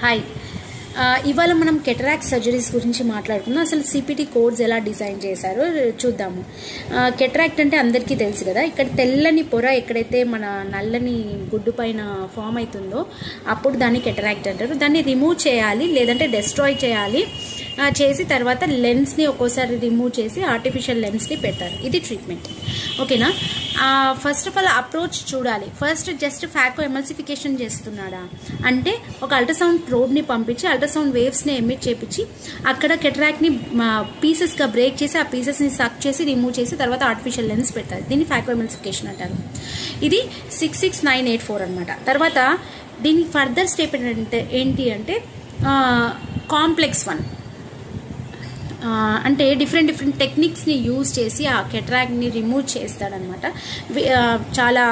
Hi ఇవాళ మనం cataract surgeries గురించి మాట్లాడుకుందాం. అసలు సిపిటి కోడ్స్ ఎలా డిజైన్ చేశారో చూద్దాము. కెటరాక్ట్ అంటే అందరికీ తెలుసు కదా, ఇక్కడ తెల్లని పొర ఎక్కడైతే మన నల్లని గుడ్డు పైన ఫామ్ అవుతుందో అప్పుడు దాన్ని కెటరాక్ట్ అంటారు. దాన్ని రిమూవ్ చేయాలి, లేదంటే డెస్ట్రాయ్ చేయాలి. చేసి తర్వాత లెన్స్ని ఒక్కోసారి రిమూవ్ చేసి ఆర్టిఫిషియల్ లెన్స్ని పెడతారు. ఇది ట్రీట్మెంట్, ఓకేనా. ఫస్ట్ ఆఫ్ ఆల్ అప్రోచ్ చూడాలి. ఫస్ట్ జస్ట్ ఫ్యాకో ఎమల్సిఫికేషన్ చేస్తున్నాడా అంటే ఒక అల్ట్రాసౌండ్ ప్రోబ్ని పంపించి అల్ట్రాసౌండ్ వేవ్స్ని ఎమిట్ చేపించి అక్కడ కెటరాక్ట్ని పీసెస్గా బ్రేక్ చేసి ఆ పీసెస్ని సక్ చేసి రిమూవ్ చేసి తర్వాత ఆర్టిఫిషియల్ లెన్స్ పెడతారు. దీన్ని ఫ్యాకో ఎమల్సిఫికేషన్ అంటారు. ఇది 66984 అనమాట. తర్వాత దీనికి ఫర్దర్ స్టెప్ ఏంటి అంటే కాంప్లెక్స్ వన్ అంటే డిఫరెంట్ టెక్నిక్స్ని యూజ్ చేసి ఆ కెటరాక్ట్ని రిమూవ్ చేస్తాడనమాట. చాలా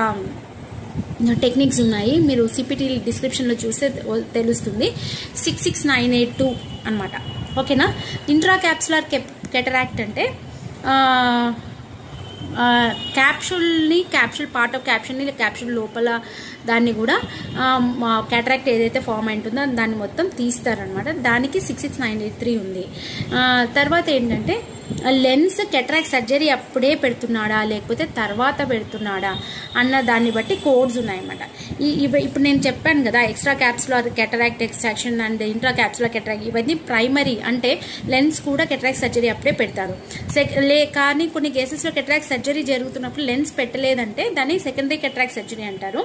టెక్నిక్స్ ఉన్నాయి, మీరు సిపిటి డిస్క్రిప్షన్లో చూస్తే తెలుస్తుంది. 66982 అనమాట, ఓకేనా. ఇంట్రా క్యాప్సులర్ కెటరాక్ట్ అంటే క్యాప్సూల్ పార్ట్ ఆఫ్ క్యాప్సూల్ లోపల దాన్ని కూడా క్యాటరాక్ట్ ఏదైతే ఫామ్ అయింటుందో దాన్ని మొత్తం తీస్తారనమాట. దానికి 66983 ఉంది. తర్వాత ఏంటంటే లెన్స్ కెటరాక్ట్ సర్జరీ అప్పుడే పెడుతున్నాడా లేకపోతే తర్వాత పెడుతున్నాడా అన్న దాన్ని బట్టి కోడ్స్ ఉన్నాయన్నమాట. ఇప్పుడు నేను చెప్పాను కదా, extra capsular cataract extraction and intra capsular cataract ఇవన్నీ ప్రైమరీ, అంటే లెన్స్ కూడా కెటరాక్ట్ సర్జరీ అప్పుడే పెడతారు. కానీ కొన్ని కేసెస్లో కెటరాక్ట్ సర్జరీ జరుగుతున్నప్పుడు లెన్స్ పెట్టలేదంటే దాన్ని సెకండరీ కెటరాక్ట్ సర్జరీ అంటారు.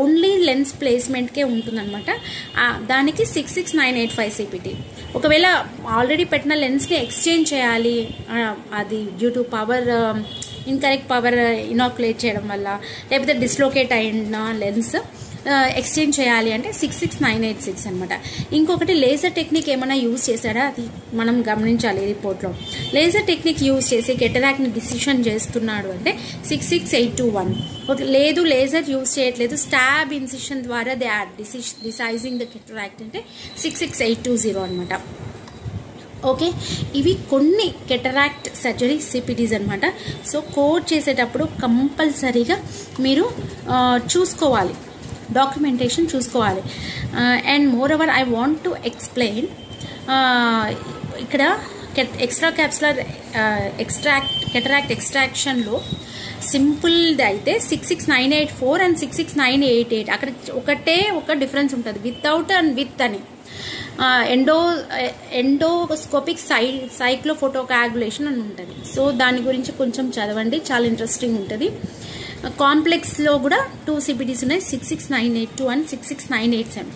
ఓన్లీ లెన్స్ ప్లేస్మెంట్కే ఉంటుందన్నమాట. దానికి 66985 సిపిటి. ఒకవేళ ఆల్రెడీ పెట్టిన లెన్స్ని ఎక్స్చేంజ్ చేయాలి, అది due to power incorrect power inoculate చేయడం వల్ల లేకపోతే డిస్లోకేట్ అయిన లెన్స్ ఎక్స్చేంజ్ చేయాలి అంటే 66986 అనమాట. ఇంకొకటి లేజర్ టెక్నిక్ ఏమైనా యూజ్ చేశాడా అది మనం గమనించాలి రిపోర్ట్లో. లేజర్ టెక్నిక్ యూజ్ చేసి కెటరాక్ట్ని డిసిషన్ చేస్తున్నాడు అంటే 66821. లేదు లేజర్ యూజ్ చేయట్లేదు, స్టాబ్ ఇన్సిషన్ ద్వారా దే ఆర్ డిసైజింగ్ ద కెటరాక్ట్ అంటే 66820 అనమాట. ఓకే, ఇవి కొన్ని కెటరాక్ట్ సర్జరీ సిపిటీస్ అనమాట. సో కోడ్ చేసేటప్పుడు కంపల్సరీగా మీరు చూసుకోవాలి, డాక్యుమెంటేషన్ చూసుకోవాలి. And more over I want to explain, ఇక్కడ ఎక్స్ట్రా క్యాప్సులర్ కెటరాక్ట్ ఎక్స్ట్రాక్షన్లో సింపుల్ది అయితే 66984 అండ్ 66988 అక్కడ ఒక డిఫరెన్స్ ఉంటుంది, వితౌట్ అండ్ విత్ అని. ఎండోస్కోపిక్ సైక్లోఫోటోకాగులేషన్ అని ఉంటుంది. సో దాని గురించి కొంచెం చదవండి, చాలా ఇంట్రెస్టింగ్ ఉంటుంది. కాంప్లెక్స్లో కూడా 2 సిపిటీస్ ఉన్నాయి, 66982 అండ్ 66987.